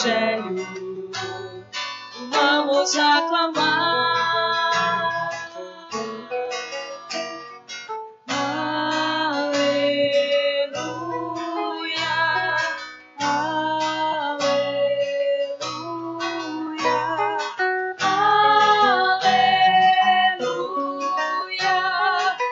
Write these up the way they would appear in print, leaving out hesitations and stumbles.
Evangelho, vamos aclamar.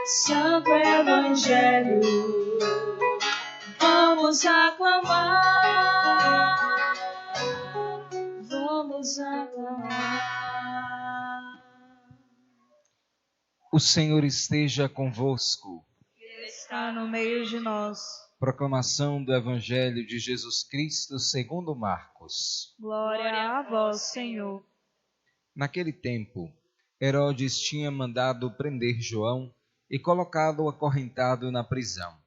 Santo Evangelho, vamos aclamar, vamos aclamar. O Senhor esteja convosco. Ele está no meio de nós. Proclamação do Evangelho de Jesus Cristo segundo Marcos. Glória a vós, Senhor. Naquele tempo, Herodes tinha mandado prender João e colocá-lo acorrentado na prisão.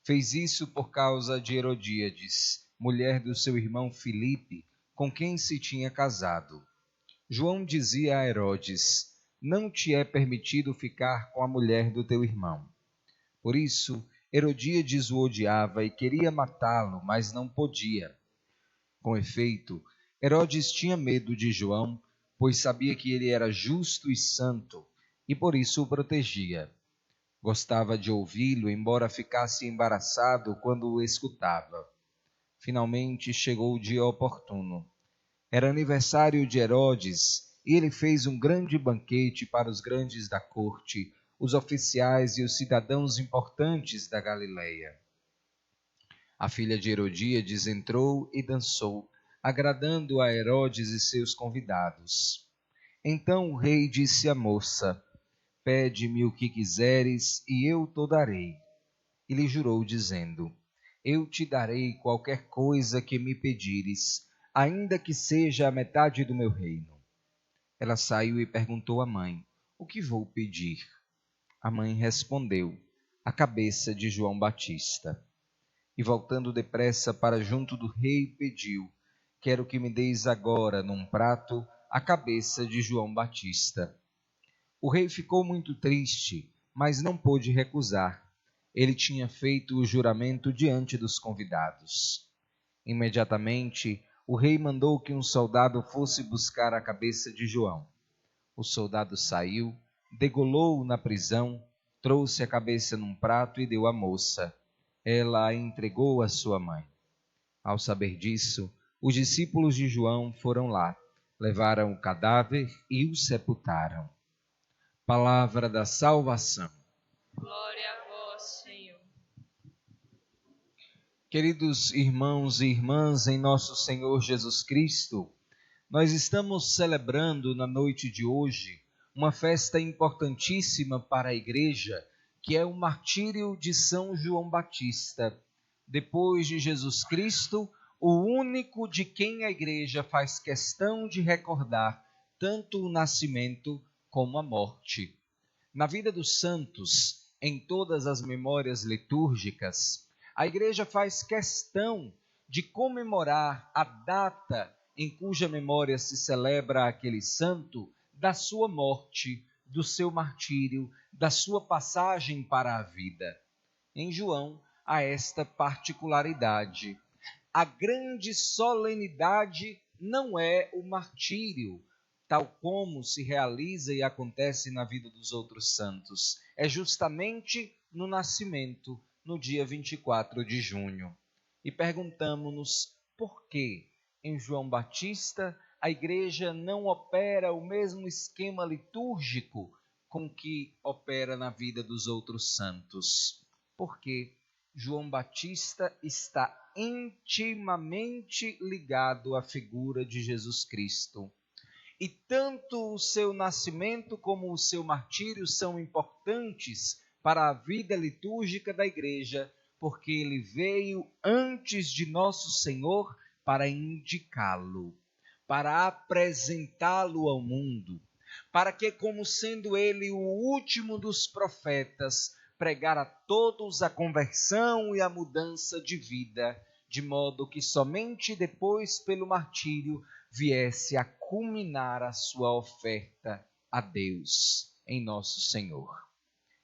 Fez isso por causa de Herodíades, mulher do seu irmão Filipe, com quem se tinha casado. João dizia a Herodes: não te é permitido ficar com a mulher do teu irmão. Por isso, Herodíades o odiava e queria matá-lo, mas não podia. Com efeito, Herodes tinha medo de João, pois sabia que ele era justo e santo, e por isso o protegia. Gostava de ouvi-lo, embora ficasse embaraçado quando o escutava. Finalmente chegou o dia oportuno. Era aniversário de Herodes, e ele fez um grande banquete para os grandes da corte, os oficiais e os cidadãos importantes da Galileia. A filha de Herodíades entrou e dançou, agradando a Herodes e seus convidados. Então o rei disse à moça: pede-me o que quiseres e eu te darei. E lhe jurou, dizendo: eu te darei qualquer coisa que me pedires, ainda que seja a metade do meu reino. Ela saiu e perguntou à mãe: o que vou pedir? A mãe respondeu: a cabeça de João Batista. E voltando depressa para junto do rei, pediu: quero que me deis agora, num prato, a cabeça de João Batista. O rei ficou muito triste, mas não pôde recusar. Ele tinha feito o juramento diante dos convidados. Imediatamente, o rei mandou que um soldado fosse buscar a cabeça de João. O soldado saiu, degolou-o na prisão, trouxe a cabeça num prato e deu à moça. Ela a entregou à sua mãe. Ao saber disso, os discípulos de João foram lá, levaram o cadáver e o sepultaram. Palavra da salvação. Glória a vós, Senhor. Queridos irmãos e irmãs em nosso Senhor Jesus Cristo, nós estamos celebrando na noite de hoje uma festa importantíssima para a Igreja, que é o martírio de São João Batista. Depois de Jesus Cristo, o único de quem a Igreja faz questão de recordar tanto o nascimento como a morte. Na vida dos santos, em todas as memórias litúrgicas, a Igreja faz questão de comemorar a data em cuja memória se celebra aquele santo, da sua morte, do seu martírio, da sua passagem para a vida. Em João, há esta particularidade. A grande solenidade não é o martírio, tal como se realiza e acontece na vida dos outros santos. É justamente no nascimento, no dia 24 de junho. E perguntamo-nos por que em João Batista a Igreja não opera o mesmo esquema litúrgico com que opera na vida dos outros santos. Porque João Batista está intimamente ligado à figura de Jesus Cristo. E tanto o seu nascimento como o seu martírio são importantes para a vida litúrgica da Igreja, porque ele veio antes de nosso Senhor para indicá-lo, para apresentá-lo ao mundo, para que, como sendo ele o último dos profetas, pregar a todos a conversão e a mudança de vida, de modo que somente depois, pelo martírio, viesse a culminar a sua oferta a Deus em nosso Senhor.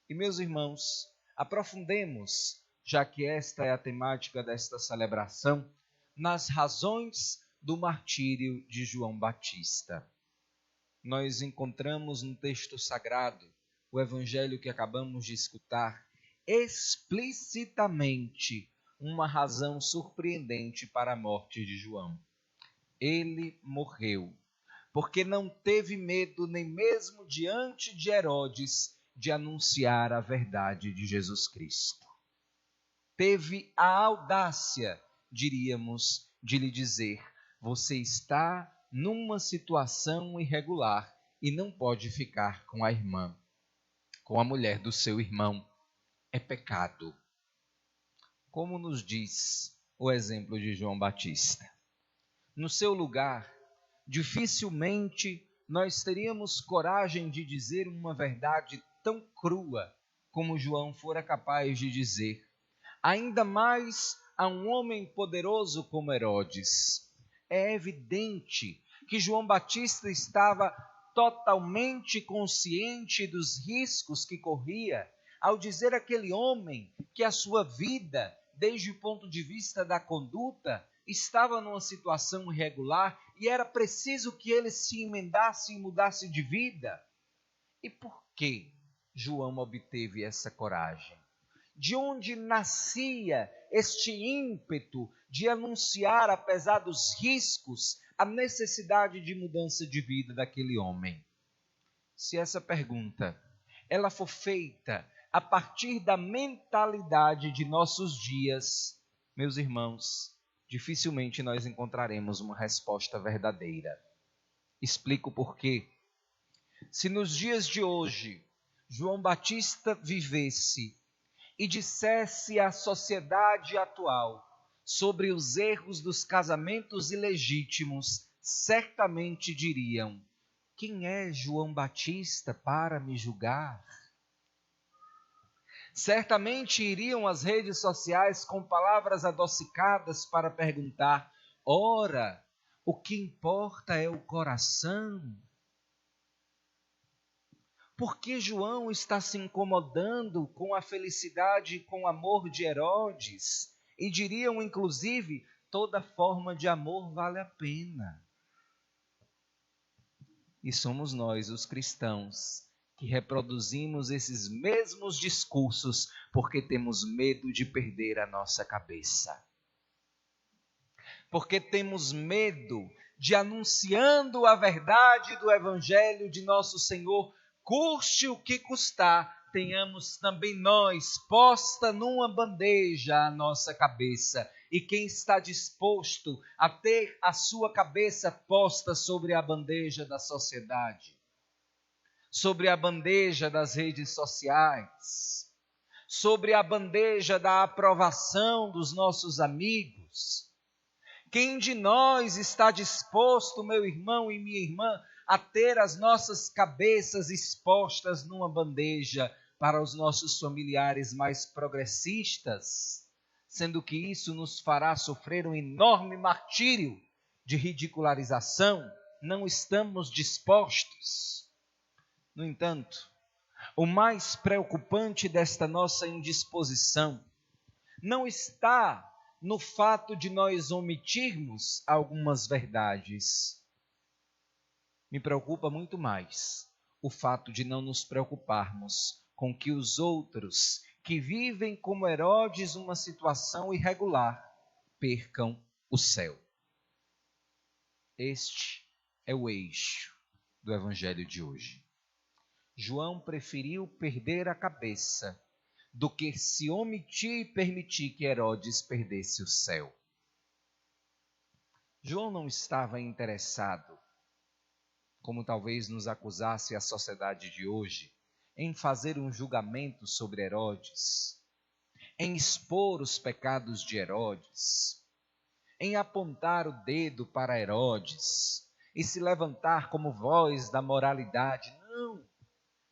E, meus irmãos, aprofundemos, já que esta é a temática desta celebração, nas razões do martírio de João Batista. Nós encontramos no texto sagrado, o evangelho que acabamos de escutar, explicitamente uma razão surpreendente para a morte de João. Ele morreu porque não teve medo, nem mesmo diante de Herodes, de anunciar a verdade de Jesus Cristo. Teve a audácia, diríamos, de lhe dizer: você está numa situação irregular e não pode ficar com a irmã, com a mulher do seu irmão. É pecado. Como nos diz o exemplo de João Batista. No seu lugar, dificilmente nós teríamos coragem de dizer uma verdade tão crua como João fora capaz de dizer, ainda mais a um homem poderoso como Herodes. É evidente que João Batista estava totalmente consciente dos riscos que corria ao dizer àquele homem que a sua vida, desde o ponto de vista da conduta, estava numa situação irregular e era preciso que ele se emendasse e mudasse de vida. E por que João obteve essa coragem? De onde nascia este ímpeto de anunciar, apesar dos riscos, a necessidade de mudança de vida daquele homem? Se essa pergunta ela for feita a partir da mentalidade de nossos dias, meus irmãos, dificilmente nós encontraremos uma resposta verdadeira. Explico por quê. Se nos dias de hoje João Batista vivesse e dissesse à sociedade atual sobre os erros dos casamentos ilegítimos, certamente diriam: quem é João Batista para me julgar? Certamente iriam às redes sociais com palavras adocicadas para perguntar: ora, o que importa é o coração? Por que João está se incomodando com a felicidade e com o amor de Herodes? E diriam, inclusive, toda forma de amor vale a pena. E somos nós, os cristãos, que reproduzimos esses mesmos discursos porque temos medo de perder a nossa cabeça. Porque temos medo de, anunciando a verdade do Evangelho de nosso Senhor, custe o que custar, tenhamos também nós posta numa bandeja a nossa cabeça. E quem está disposto a ter a sua cabeça posta sobre a bandeja da sociedade, sobre a bandeja das redes sociais, sobre a bandeja da aprovação dos nossos amigos? Quem de nós está disposto, meu irmão e minha irmã, a ter as nossas cabeças expostas numa bandeja para os nossos familiares mais progressistas, sendo que isso nos fará sofrer um enorme martírio de ridicularização? Não estamos dispostos. No entanto, o mais preocupante desta nossa indisposição não está no fato de nós omitirmos algumas verdades. Me preocupa muito mais o fato de não nos preocuparmos com que os outros que vivem como Herodes uma situação irregular percam o céu. Este é o eixo do Evangelho de hoje. João preferiu perder a cabeça do que se omitir e permitir que Herodes perdesse o céu. João não estava interessado, como talvez nos acusasse a sociedade de hoje, em fazer um julgamento sobre Herodes, em expor os pecados de Herodes, em apontar o dedo para Herodes e se levantar como voz da moralidade. Não!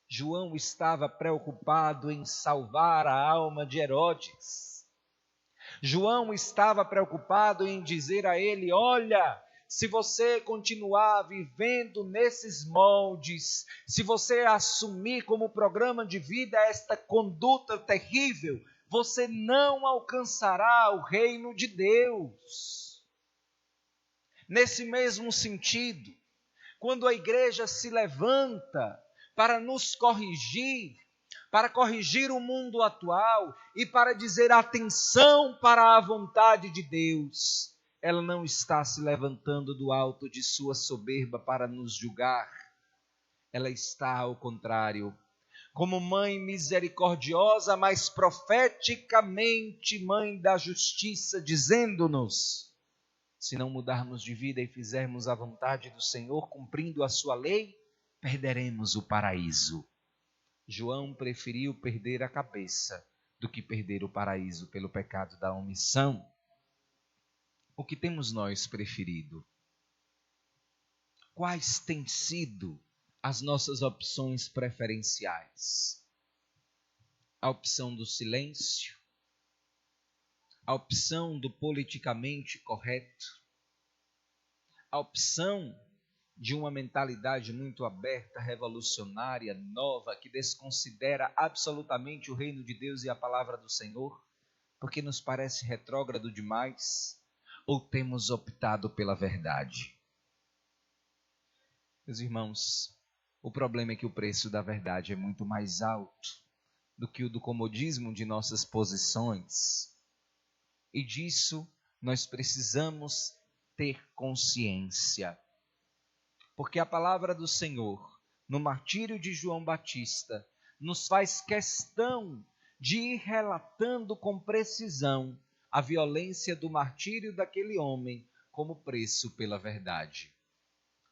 João estava preocupado em salvar a alma de Herodes. João estava preocupado em dizer a ele: olha, se você continuar vivendo nesses moldes, se você assumir como programa de vida esta conduta terrível, você não alcançará o reino de Deus. Nesse mesmo sentido, quando a igreja se levanta para nos corrigir, para corrigir o mundo atual e para dizer atenção para a vontade de Deus, ela não está se levantando do alto de sua soberba para nos julgar. Ela está, ao contrário, como mãe misericordiosa, mas profeticamente mãe da justiça, dizendo-nos: se não mudarmos de vida e fizermos a vontade do Senhor, cumprindo a sua lei, perderemos o paraíso. João preferiu perder a cabeça do que perder o paraíso pelo pecado da omissão. O que temos nós preferido? Quais têm sido as nossas opções preferenciais? A opção do silêncio? A opção do politicamente correto? A opção de uma mentalidade muito aberta, revolucionária, nova, que desconsidera absolutamente o reino de Deus e a palavra do Senhor, porque nos parece retrógrado demais? Ou temos optado pela verdade? Meus irmãos, o problema é que o preço da verdade é muito mais alto do que o do comodismo de nossas posições. E disso nós precisamos ter consciência. Porque a palavra do Senhor, no martírio de João Batista, nos faz questão de ir relatando com precisão a violência do martírio daquele homem como preço pela verdade.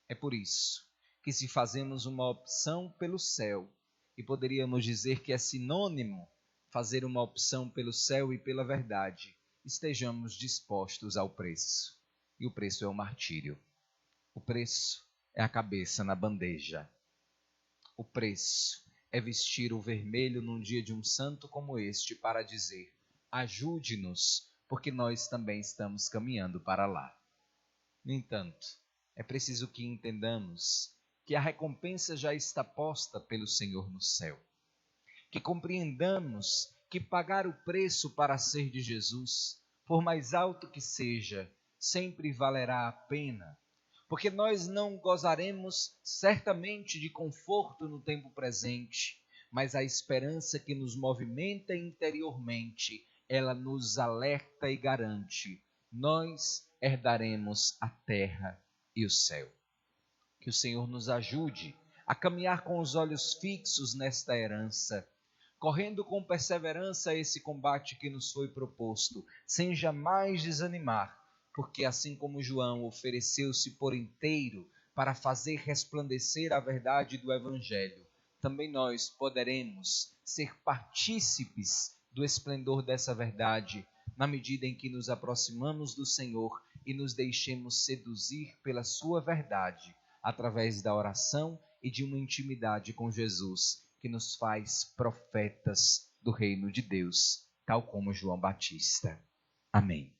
É por isso que, se fazemos uma opção pelo céu, e poderíamos dizer que é sinônimo fazer uma opção pelo céu e pela verdade, estejamos dispostos ao preço. E o preço é o martírio. O preço é a cabeça na bandeja. O preço é vestir o vermelho num dia de um santo como este para dizer: ajude-nos, porque nós também estamos caminhando para lá. No entanto, é preciso que entendamos que a recompensa já está posta pelo Senhor no céu. Que compreendamos que pagar o preço para ser de Jesus, por mais alto que seja, sempre valerá a pena. Porque nós não gozaremos certamente de conforto no tempo presente, mas a esperança que nos movimenta interiormente, ela nos alerta e garante: nós herdaremos a terra e o céu. Que o Senhor nos ajude a caminhar com os olhos fixos nesta herança, correndo com perseverança esse combate que nos foi proposto, sem jamais desanimar, porque assim como João ofereceu-se por inteiro para fazer resplandecer a verdade do Evangelho, também nós poderemos ser partícipes do esplendor dessa verdade, na medida em que nos aproximamos do Senhor e nos deixemos seduzir pela sua verdade, através da oração e de uma intimidade com Jesus, que nos faz profetas do reino de Deus, tal como João Batista. Amém.